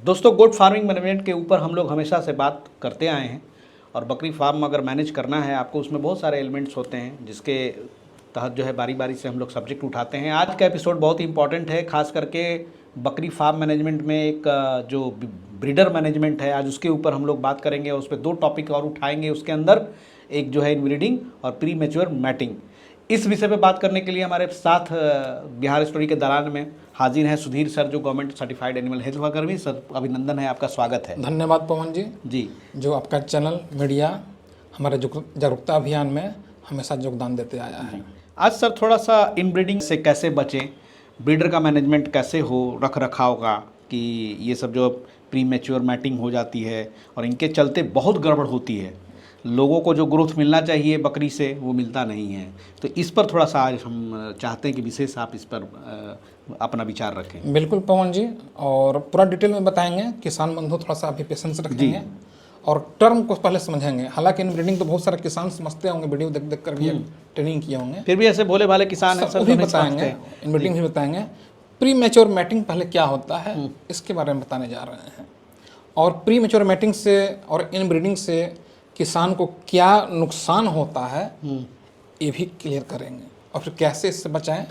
दोस्तों, गोट farming management के ऊपर हम लोग हमेशा से बात करते आए हैं और बकरी फार्म अगर मैनेज करना है आपको, उसमें बहुत सारे एलिमेंट्स होते हैं जिसके तहत जो है बारी बारी से हम लोग सब्जेक्ट उठाते हैं। आज का एपिसोड बहुत ही इंपॉर्टेंट है, खास करके बकरी फार्म मैनेजमेंट में एक जो ब्रीडर मैनेजमेंट है, आज उसके ऊपर हम लोग बात करेंगे और उस पर 2 टॉपिक और उठाएंगे। उसके अंदर एक जो है इनब्रीडिंग और प्री मैच्योर मैटिंग। इस विषय पे बात करने के लिए हमारे साथ बिहार स्टोरी के दौरान में हाजिर हैं सुधीर सर, जो government certified animal health worker भी। सर अभिनंदन है, आपका स्वागत है। धन्यवाद पवन जी। जी, जो आपका चैनल मीडिया हमारे जागरूकता अभियान में हमेशा योगदान देते आया है। आज सर थोड़ा सा इनब्रीडिंग से कैसे बचें, ब्रीडर का मैनेजमेंट कैसे हो, रख रखाव का, कि ये सब जो प्री मैच्योर मैटिंग हो जाती है और इनके चलते बहुत गड़बड़ होती है, लोगों को जो ग्रोथ मिलना चाहिए बकरी से वो मिलता नहीं है। तो इस पर थोड़ा सा आज हम चाहते हैं कि विशेष आप इस पर अपना विचार रखें। बिल्कुल पवन जी, और पूरा डिटेल में बताएंगे। किसान बंधु थोड़ा सा अभी पेशेंस रखेंगे और टर्म को पहले समझेंगे। हालांकि इनब्रीडिंग तो बहुत सारे किसान समझते होंगे, वीडियो देख देख कर भी ट्रेनिंग किए होंगे, फिर भी ऐसे भोले भाले किसान हैं सर, भी बताएंगे, इनब्रीडिंग भी बताएंगे। प्री मैच्योर मैटिंग पहले क्या होता है इसके बारे में बताने जा रहे हैं, और प्री मैच्योर मैटिंग से और इनब्रीडिंग से किसान को क्या नुकसान होता है ये भी क्लियर करेंगे, और फिर कैसे इससे बचाएं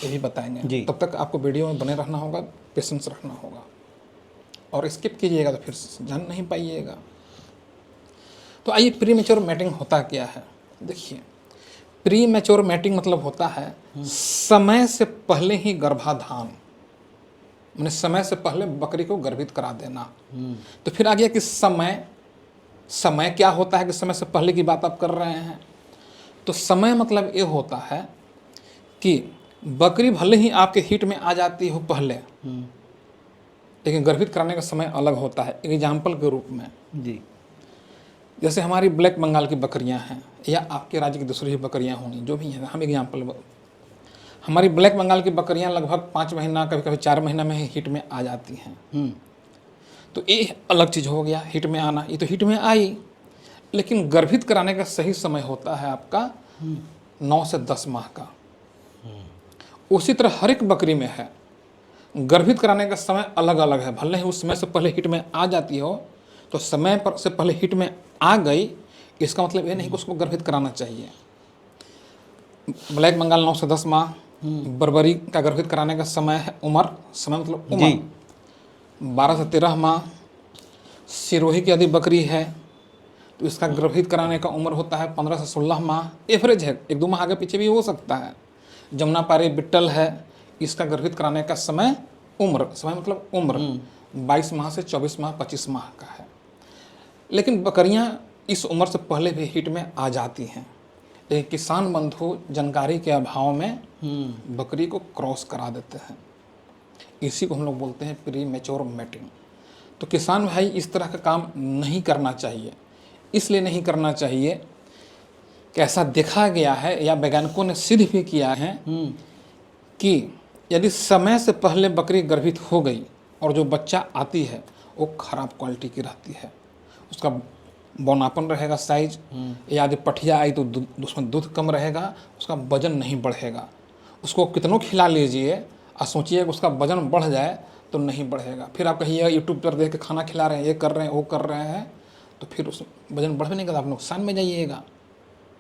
ये भी बताएंगे। तब तक आपको वीडियो में बने रहना होगा, पेशेंस रखना होगा, और स्किप कीजिएगा तो फिर जान नहीं पाइएगा। तो आइए, प्री मैच्योर मैटिंग होता क्या है। देखिए, प्री मैच्योर मैटिंग मतलब होता है समय से पहले ही गर्भाधान, मैंने समय से पहले बकरी को गर्भित करा देना। तो फिर आ गया कि समय क्या होता है, कि समय से पहले की बात आप कर रहे हैं। तो समय मतलब ये होता है कि बकरी भले ही आपके हिट में आ जाती हो पहले, लेकिन गर्भित कराने का समय अलग होता है। एक एग्जाम्पल के रूप में जी, जैसे हमारी ब्लैक बंगाल की बकरियां हैं, या आपके राज्य की दूसरी ही बकरियां होंगी, जो भी हैं, हम एग्जाम्पल। हमारी ब्लैक बंगाल की बकरियां लगभग 5 महीना, कभी कभी 4 महीना में ही हिट में आ जाती हैं। तो ये अलग चीज़ हो गया, हिट में आना। ये तो हिट में आई, लेकिन गर्भित कराने का सही समय होता है आपका 9 से 10 माह का। उसी तरह हर एक बकरी में है, गर्भित कराने का समय अलग अलग है। भले ही उस समय से पहले हिट में आ जाती हो, तो समय पर से पहले हिट में आ गई, इसका मतलब ये नहीं कि उसको गर्भित कराना चाहिए। ब्लैक बंगाल 9 से 10 माह, बर्बरी का गर्भित कराने का समय है समय मतलब उम्र 12 से 13 माह। सिरोही की यदि बकरी है तो इसका गर्भित कराने का उम्र होता है 15 से 16 माह। एवरेज है, 1-2 माह आगे पीछे भी हो सकता है। जमुनापारी बिट्टल है, इसका गर्भित कराने का समय मतलब उम्र 22 माह से 24 माह 25 माह का है। लेकिन बकरियां इस उम्र से पहले भी हिट में आ जाती हैं, लेकिन किसान बंधु जानकारी के अभाव में बकरी को क्रॉस करा देते हैं। इसी को हम लोग बोलते हैं प्री मैच्योर मैटिंग। तो किसान भाई इस तरह का काम नहीं करना चाहिए। इसलिए नहीं करना चाहिए कि ऐसा देखा गया है, या वैज्ञानिकों ने सिद्ध भी किया है कि यदि समय से पहले बकरी गर्भित हो गई और जो बच्चा आती है वो खराब क्वालिटी की रहती है, उसका बौनापन रहेगा, साइज, या यदि पठिया आई तो उसमें दूध कम रहेगा, उसका वजन नहीं बढ़ेगा। उसको कितनों खिला लीजिए और सोचिए कि उसका वजन बढ़ जाए तो नहीं बढ़ेगा। फिर आप कहिए यूट्यूब पर देख के खाना खिला रहे हैं, ये कर रहे हैं, वो कर रहे हैं, तो फिर उस वजन बढ़ भी नहीं करता, आप नुकसान में जाइएगा।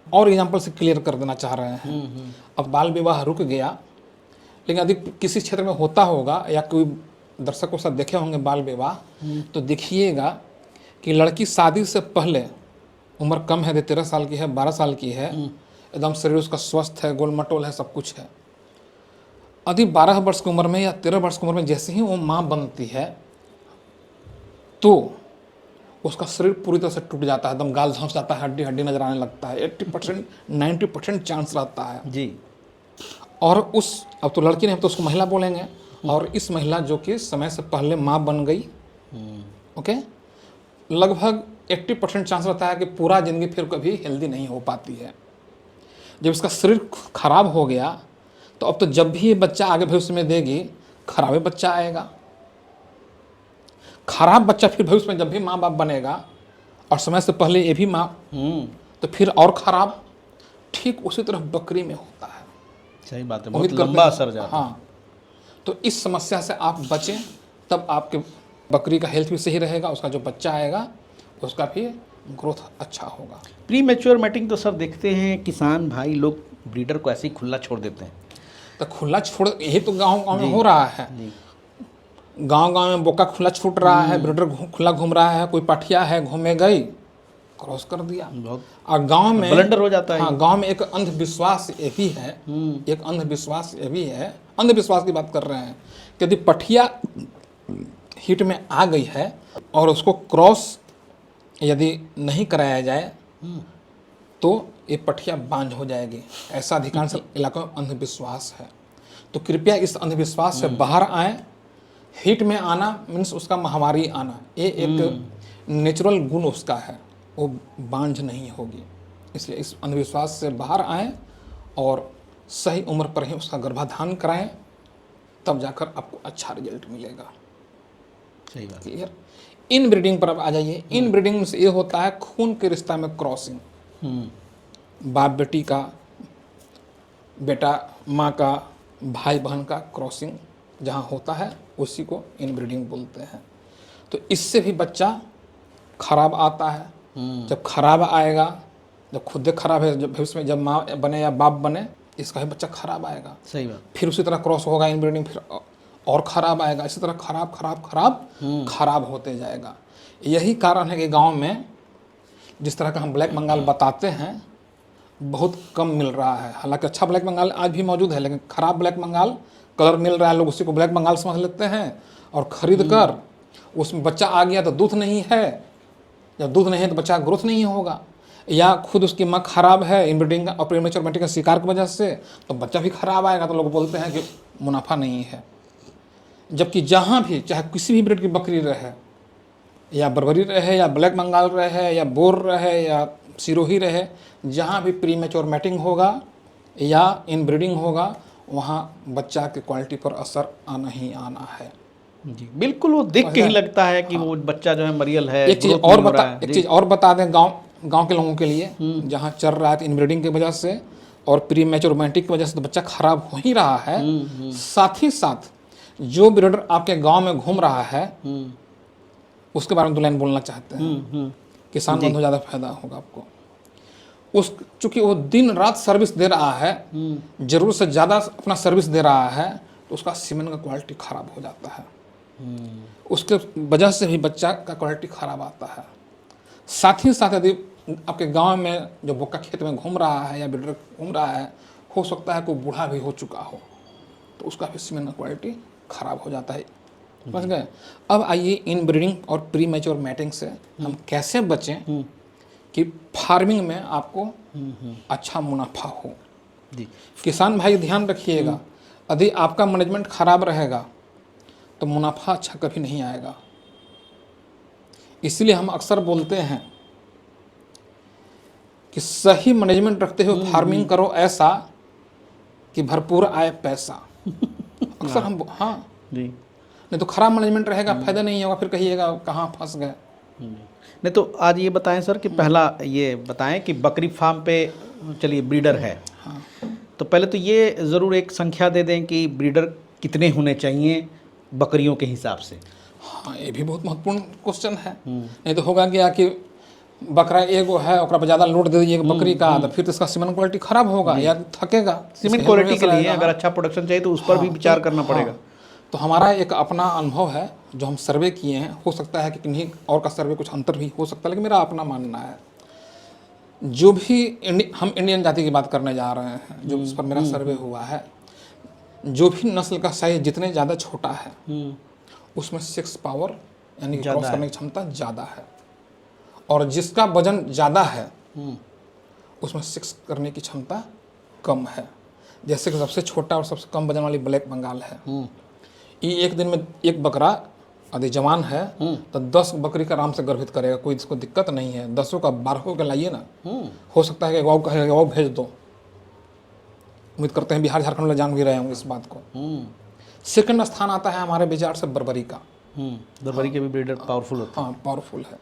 और एग्जाम्पल से क्लियर कर देना चाह रहे हैं। अब बाल विवाह रुक गया, लेकिन यदि किसी क्षेत्र में होता होगा, या कोई दर्शकों से देखे होंगे बाल विवाह, तो देखिएगा कि लड़की शादी से पहले, उम्र कम है, 13 साल की है, 12 साल की है, एकदम शरीर उसका स्वस्थ है, गोल मटोल है, सब कुछ है। यदि 12 वर्ष की उम्र में या 13 वर्ष की उम्र में जैसे ही वो माँ बनती है, तो उसका शरीर पूरी तरह से टूट जाता है, एकदम गाल धंस जाता है, हड्डी हड्डी नजर आने लगता है। 80% 90% चांस रहता है जी। और अब तो लड़की नहीं, अब तो उसको महिला बोलेंगे, और इस महिला जो कि समय से पहले माँ बन गई, ओके, लगभग 80% चांस रहता है कि पूरा जिंदगी फिर कभी हेल्दी नहीं हो पाती है। जब इसका शरीर खराब हो गया, तो अब तो जब भी ये बच्चा आगे भविष्य में देगी, खराब बच्चा आएगा। खराब बच्चा फिर भविष्य में जब भी माँ बाप बनेगा, और समय से पहले ये भी माँ, तो फिर और खराब। ठीक उसी तरह बकरी में होता है। सही बात है, बहुत लंबा असर जाता है। हाँ, तो इस समस्या से आप बचें, तब आपके बकरी का हेल्थ भी सही रहेगा, उसका जो बच्चा आएगा उसका भी ग्रोथ अच्छा होगा। प्री मैच्योर मैटिंग तो सर देखते हैं किसान भाई लोग ब्रीडर को ऐसे ही खुला छोड़ देते हैं। तो खुला छोड़, यही तो गांव में हो रहा है। जी। गांव में बोका खुला छूट रहा है, ब्रीडर खुला घूम रहा है, कोई पठिया है घूमे गई, क्रॉस कर दिया। बहुत और गांव में ब्लंडर हो जाता है। हाँ, गांव में एक अंधविश्वास ये भी है, एक अंधविश्वास ये भी है, अंधविश्वास की बात कर रहे हैं कि यदि पठिया हिट में आ गई है और उसको क्रॉस यदि नहीं कराया जाए तो ये पठिया बांझ हो जाएगी, ऐसा अधिकांश इलाकों में अंधविश्वास है। तो कृपया इस अंधविश्वास से बाहर आए। हिट में आना मीन्स उसका महामारी आना, ये एक नेचुरल गुण उसका है, वो बांझ नहीं होगी। इसलिए इस अंधविश्वास से बाहर आएँ और सही उम्र पर ही उसका गर्भाधान कराएं, तब जाकर आपको अच्छा रिजल्ट मिलेगा। सही बात। क्लियर। इन ब्रीडिंग पर अब आ जाइए। इन ब्रीडिंग से ये होता है खून के रिश्ता में क्रॉसिंग, बाप बेटी का, बेटा माँ का, भाई बहन का क्रॉसिंग जहाँ होता है उसी को इन ब्रीडिंग बोलते हैं। तो इससे भी बच्चा खराब आता है। जब खराब आएगा, जब खुद खराब है, जब भविष्य में जब माँ बने या बाप बने, इसका भी बच्चा खराब आएगा। सही बात। फिर उसी तरह क्रॉस होगा इन ब्रीडिंग, फिर और खराब आएगा। इसी तरह खराब खराब खराब खराब होते जाएगा। यही कारण है कि गांव में जिस तरह का हम ब्लैक बंगाल बताते हैं बहुत कम मिल रहा है। हालांकि अच्छा ब्लैक बंगाल आज भी मौजूद है, लेकिन खराब ब्लैक बंगाल कलर मिल रहा है, लोग उसी को ब्लैक बंगाल समझ लेते हैं और ख़रीद कर उसमें बच्चा आ गया तो दूध नहीं है, जब दूध नहीं है तो बच्चा ग्रोथ नहीं होगा, या खुद उसकी माँ खराब है इनब्रीडिंग और प्रीमेच्योर मैटिंग के शिकार की वजह से, तो बच्चा भी खराब आएगा। तो लोग बोलते हैं कि मुनाफा नहीं है। जबकि जहाँ भी चाहे किसी भी ब्रीड की बकरी रहे, या बर्बरी रहे, या ब्लैक बंगाल रहे, या बोर रहे, या सिरोही रहे, जहाँ भी प्रीमेच्योर मैटिंग होगा या इनब्रीडिंग होगा, वहाँ बच्चा की क्वालिटी पर असर आना ही आना है। जी बिल्कुल, वो देख के ही लगता है कि वो बच्चा जो है मरियल है। एक चीज़ और बता दें गांव के लोगों के लिए, जहाँ चल रहा है इनब्रीडिंग की वजह से और प्रीमेच्योर मैटिंग की वजह से तो बच्चा खराब हो ही रहा है। साथ ही साथ जो ब्रीडर आपके गांव में घूम रहा है उसके बारे में 2 लाइन बोलना चाहते हैं। किसान बंधु ज़्यादा फायदा होगा आपको। चूंकि वो दिन रात सर्विस दे रहा है, जरूरत से ज़्यादा अपना सर्विस दे रहा है, तो उसका सीमेंट का क्वालिटी खराब हो जाता है। उसके वजह से भी बच्चा का क्वालिटी खराब आता है। साथ ही साथ यदि आपके गांव में जो बोका खेत में घूम रहा है या ब्रीडर घूम रहा है, हो सकता है कोई बूढ़ा भी हो चुका हो, तो उसका भी सीमेंट का क्वालिटी खराब हो जाता है। समझ गए। अब आइए इन ब्रीडिंग और प्री मैच्योर मैटिंग से हम कैसे बचें कि फार्मिंग में आपको अच्छा मुनाफा हो। जी किसान भाई ध्यान रखिएगा, यदि आपका मैनेजमेंट खराब रहेगा तो मुनाफा अच्छा कभी नहीं आएगा। इसलिए हम अक्सर बोलते हैं कि सही मैनेजमेंट रखते हुए फार्मिंग करो ऐसा कि भरपूर आए पैसा। अक्सर हम जी, नहीं तो खराब मैनेजमेंट रहेगा, फायदा नहीं होगा, फिर कहिएगा कहाँ फंस गए। नहीं तो आज ये बताएं सर कि पहला ये बताएं कि बकरी फार्म पे चलिए ब्रीडर है, तो पहले तो ये ज़रूर एक संख्या दे दें कि ब्रीडर कितने होने चाहिए बकरियों के हिसाब से। हाँ, ये भी बहुत महत्वपूर्ण क्वेश्चन है। नहीं तो होगा क्या कि बकरा एगो है और पर ज़्यादा लोड दे दीजिए बकरी का, तो फिर तो इसका सीमेंट क्वालिटी खराब होगा या थकेगा। सीमेंट क्वालिटी के लिए अगर अच्छा प्रोडक्शन चाहिए तो उस पर भी विचार करना पड़ेगा। तो हमारा एक अपना अनुभव है जो हम सर्वे किए हैं, हो सकता है कि किन्हीं और का सर्वे कुछ अंतर भी हो सकता है, लेकिन मेरा अपना मानना है जो भी हम इंडियन जाति की बात करने जा रहे हैं, जो उस पर मेरा सर्वे हुआ है, जो भी नस्ल का साइज जितने ज़्यादा छोटा है उसमें सेक्स पावर यानी क्रॉस करने की क्षमता ज़्यादा है, और जिसका वजन ज़्यादा है उसमें सेक्स करने की क्षमता कम है। जैसे कि सबसे छोटा और सबसे कम वजन वाली ब्लैक बंगाल है, ये एक दिन में एक बकरा यदि जवान है तो 10 बकरी का आराम से गर्भित करेगा, कोई इसको दिक्कत नहीं है। 10 का 12 का लाइए ना, हो सकता है कि गाँव कहेगा गाँव भेज दो। उम्मीद करते हैं बिहार झारखंड में जान भी रहे होंगे इस बात को। सेकंड स्थान आता है हमारे विचार से बर्बरी का। बर्बरी के भी ब्रीडर पावरफुल होते हैं। हाँ, पावरफुल है।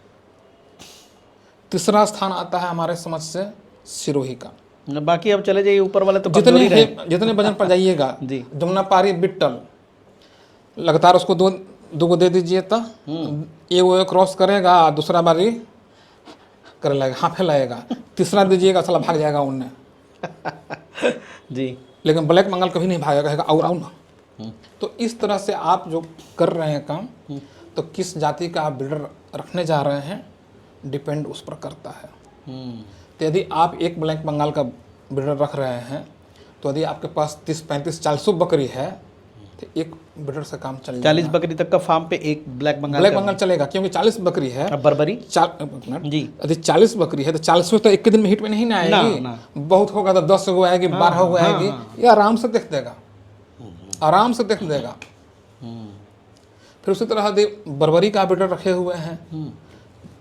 तीसरा स्थान आता है हमारे समझ से सिरोही का। बाकी अब चले जाइए ऊपर वाले तो जितने वजन पर जाइएगा, जी, जमुना पारी बिट्टल लगातार उसको दो को दे दीजिए तो एक वो क्रॉस करेगा, दूसरा बारी कर लेगा, हाफे लाएगा, तीसरा दीजिएगा साला भाग जाएगा उनने। जी। लेकिन ब्लैक बंगाल कभी नहीं भागेगा, कहेगा और आओ ना। तो इस तरह से आप जो कर रहे हैं काम, तो किस जाति का आप ब्रीडर रखने जा रहे हैं डिपेंड उस पर करता है। तो यदि आप एक ब्लैक बंगाल का ब्रीडर रख रहे हैं, तो यदि आपके पास 30, 35, 400 बकरी है, तो एक ब्रीडर से काम चल 40 बकरी तक का फार्म पे एक ब्लैक बंगाल चलेगा, क्योंकि 40 बकरी है। अब बर्बरी जी, यदि 40 बकरी है तो 40 तो एक के दिन में हिट में नहीं ना आएगी ना। बहुत होगा तो 10 गो आएगी, 12 गो आएगी, ये आराम से देख देगा, आराम से देख देगा। फिर उसी तरह यदि बर्बरी का ब्रीडर रखे हुए हैं,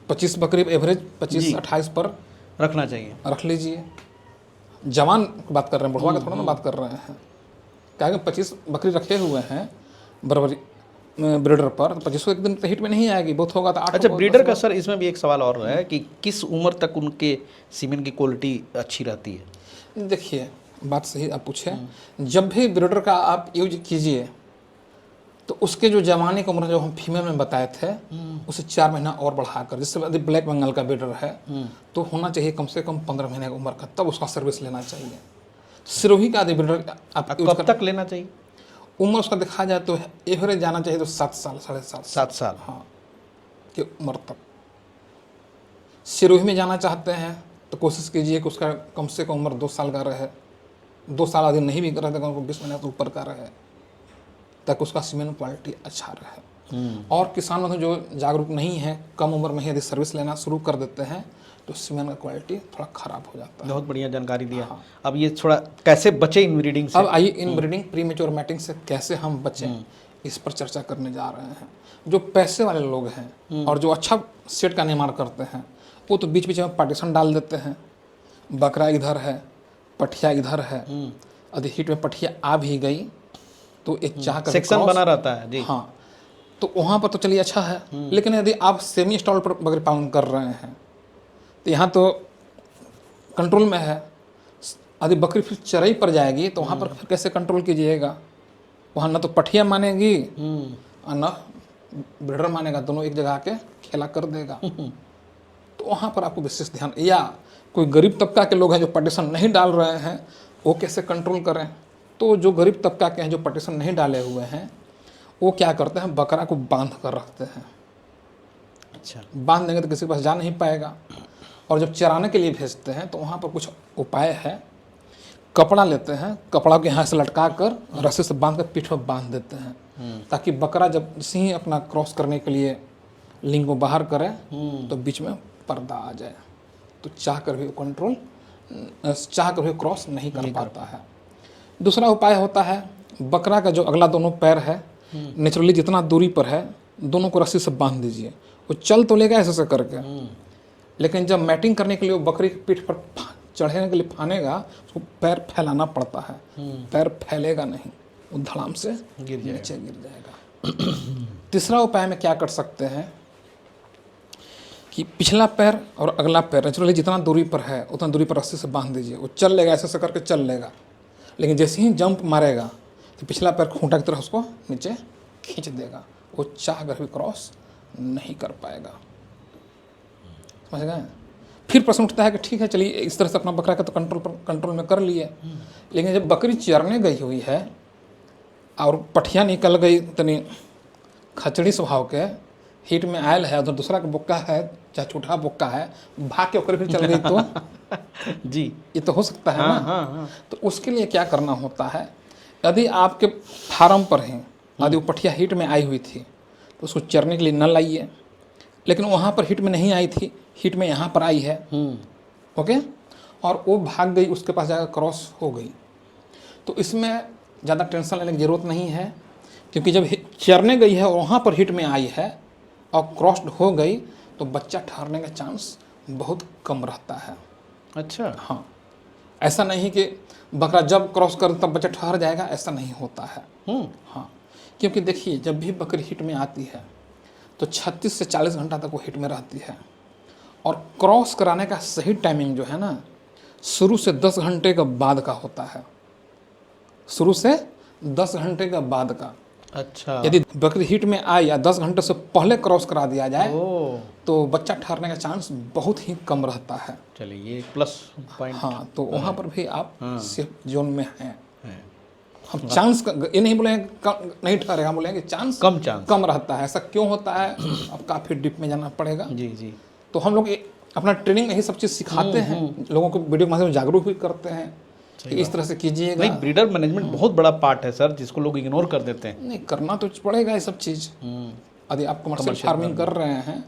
25 बकरी एवरेज 25-28 पर रखना चाहिए, रख लीजिए। जवान की बात कर रहे हैं, बुढ़वा का थोड़ा ना बात कर रहे हैं। क्या 25 बकरी रखे हुए हैं बर्बरी ब्रीडर पर, 25 एक दिन तो हिट में नहीं आएगी, बहुत होगा तो 8। अच्छा, ब्रीडर का सर इसमें भी एक सवाल और है कि किस उम्र तक उनके सीमेंट की क्वालिटी अच्छी रहती है? देखिए, बात सही आप पूछे। जब भी ब्रीडर का आप यूज कीजिए तो उसके जो जवानी की उम्र जो हम फीमेल में बताए थे, उसे 4 महीना और बढ़ाकर, जैसे यदि ब्लैक बंगाल का ब्रीडर है तो होना चाहिए कम से कम 15 महीने की उम्र का, तब उसका सर्विस लेना चाहिए। सिरोही का यदि ब्रीडर आप कब तक लेना चाहिए? उम्र उसका देखा जाए तो एवरेज जाना चाहिए तो 7 साल, 7.5 7 साल, हाँ, की उम्र तक। सिरोही में जाना चाहते हैं तो कोशिश कीजिए कि उसका कम से कम उम्र 2 साल का रहे, 2 साल आदि नहीं भी रहे तो 20 महीने तो ऊपर का रहे, ताकि उसका सीमेंट क्वालिटी अच्छा रहे। और किसान जो जागरूक नहीं है, कम उम्र में ही यदि सर्विस लेना शुरू कर देते हैं तो सीमेंट का क्वालिटी थोड़ा खराब हो जाता है। बहुत बढ़िया जानकारी दिया। हाँ। अब ये थोड़ा कैसे बचे इन ब्रीडिंग से? अब आइए इन ब्रीडिंग प्रीमेच्योर मैटिंग से कैसे हम बचें, इस पर चर्चा करने जा रहे हैं। जो पैसे वाले लोग हैं और जो अच्छा सेट का निर्माण करते हैं, वो तो बीच बीच में पार्टीशन डाल देते हैं, बकरा इधर है, पठिया इधर है। यदि हिट में पठिया आ भी गई तो एक चाह का सेक्शन बना रहता है जी। हाँ, तो वहाँ पर तो चलिए अच्छा है। लेकिन यदि आप सेमी स्टॉल पर बकरी पालन कर रहे हैं तो यहाँ तो कंट्रोल में है। यदि बकरी फिर चराई पर जाएगी तो वहाँ पर फिर कैसे कंट्रोल कीजिएगा? वहाँ ना तो पठिया मानेगी और ना ब्रीडर मानेगा, दोनों एक जगह के खेला कर देगा। तो वहाँ पर आपको विशेष ध्यान, या कोई गरीब तबका के लोग हैं जो पार्टीशन नहीं डाल रहे हैं, वो कैसे कंट्रोल करें? तो जो गरीब तबका के हैं जो पार्टीशन नहीं डाले हुए हैं, वो क्या करते हैं, बकरा को बांध कर रखते हैं। अच्छा, बांध देंगे तो किसी के पास जा नहीं पाएगा। और जब चराने के लिए भेजते हैं तो वहाँ पर कुछ उपाय है। कपड़ा लेते हैं, कपड़ा के यहाँ से लटका कर रस्सी से बांध कर पीठ पर बांध देते हैं, ताकि बकरा जब जैसे ही अपना क्रॉस करने के लिए लिंग को बाहर करे तो बीच में पर्दा आ जाए, तो चाह कर भी क्रॉस नहीं कर पाता है। दूसरा उपाय होता है, बकरा का जो अगला दोनों पैर है नेचुरली जितना दूरी पर है, दोनों को रस्सी से बांध दीजिए। वो चल तो लेगा ऐसे करके, लेकिन जब मैटिंग करने के लिए वो बकरी की पीठ पर चढ़ने के लिए फानेगा, उसको पैर फैलाना पड़ता है। पैर फैलेगा नहीं, वो धड़ाम से नीचे गिर जाएगा। तीसरा उपाय में क्या कर सकते हैं कि पिछला पैर और अगला पैर नेचुरली जितना दूरी पर है उतना दूरी पर रस्सी से बांध दीजिए। वो चल लेगा, ऐसे करके चल लेगा, लेकिन जैसे ही जंप मारेगा तो पिछला पैर खूंटा की तरह उसको नीचे खींच देगा। वो चाह कर भी क्रॉस नहीं कर पाएगा। समझ गए? फिर प्रश्न उठता है कि ठीक है, चलिए इस तरह से अपना बकरा का तो कंट्रोल में कर लिए, लेकिन जब बकरी चरने गई हुई है और पठिया निकल गई तनी खचड़ी स्वभाव के, हीट में आयल है, उधर दूसरा का बोक्का है चाहे छोटा बोक्का है, भाग के होकर फिर चल गई तो जी, ये तो हो सकता है हाँ, ना। हाँ। तो उसके लिए क्या करना होता है, यदि आपके फार्म पर हैं, यदि वो पठिया हीट में आई हुई थी तो उसको चरने के लिए न लाइए, लेकिन वहाँ पर हीट में नहीं आई थी, हीट में यहाँ पर आई है, ओके, और वो भाग गई, उसके पास जाकर क्रॉस हो गई, तो इसमें ज़्यादा टेंशन लेने की ज़रूरत नहीं है, क्योंकि जब चरने गई है और वहाँ पर हीट में आई है और क्रॉस्ड हो गई तो बच्चा ठहरने का चांस बहुत कम रहता है। अच्छा, हाँ, ऐसा नहीं कि बकरा जब क्रॉस कर तब बच्चा ठहर जाएगा, ऐसा नहीं होता है। हाँ, क्योंकि देखिए जब भी बकरी हिट में आती है तो 36 से 40 घंटा तक वो हिट में रहती है, और क्रॉस कराने का सही टाइमिंग जो है ना, शुरू से 10 घंटे का बाद का होता है। शुरू से 10 घंटे का बाद का, अच्छा। यदि बकरी हीट में आए या 10 घंटे से पहले क्रॉस करा दिया जाए ओ, तो बच्चा ठहरने का चांस बहुत ही कम रहता है। चलिए ये एक प्लस पॉइंट हाँ, तो वहाँ पर भी आप हाँ। सेफ जोन में हैं। है। हम चांस ये नहीं बोलेंगे नहीं ठहरेगा, हम बोलेंगे चांस कम चांस। कम रहता है। ऐसा क्यों होता है, अब काफ़ी डीप में जाना पड़ेगा। जी जी। तो हम लोग अपना ट्रेनिंग यही सब चीज़ सिखाते हैं, लोगों को वीडियो के माध्यम से जागरूक भी करते हैं कि इस तरह से कीजिएगा। नहीं, ब्रीडर मैनेजमेंट बहुत बड़ा पार्ट है सर, जिसको लोग इग्नोर कर देते हैं। नहीं, करना तो पड़ेगा ये सब चीज़। यदि आप कमर्शियल फार्मिंग कर रहे हैं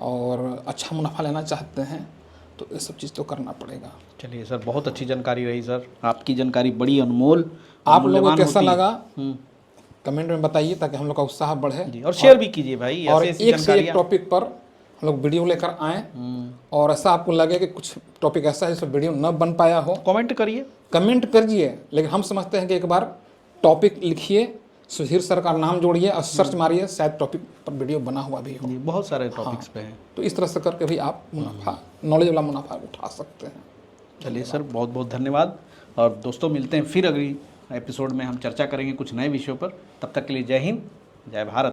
और अच्छा मुनाफा लेना चाहते हैं तो ये सब चीज़ तो करना पड़ेगा। चलिए सर, बहुत अच्छी जानकारी रही सर, आपकी जानकारी बड़ी अनमोल और आप लोगों को मूल्यवान कैसा होती है। लगा कमेंट में बताइए ताकि हम लोग का उत्साह बढ़े। जी, और शेयर भी कीजिए भाई, और ऐसी एक से एक जानकारियाँ। टॉपिक पर हम लोग वीडियो लेकर आएँ, और ऐसा आपको लगे कि कुछ टॉपिक ऐसा है जिस पर वीडियो न बन पाया हो, कमेंट करिए। कमेंट करिए। लेकिन हम समझते हैं कि एक बार टॉपिक लिखिए, सुधीर सर का नाम जोड़िए और सर्च मारिए, शायद टॉपिक पर वीडियो बना हुआ भी हो। जी, बहुत सारे टॉपिक्स पे हैं। तो इस तरह से करके भी आप मुनाफा, नॉलेज वाला मुनाफा उठा सकते हैं। चलिए सर, बहुत बहुत धन्यवाद। और दोस्तों, मिलते हैं फिर अगली एपिसोड में, हम चर्चा करेंगे कुछ नए विषयों पर। तब तक के लिए जय हिंद, जय भारत।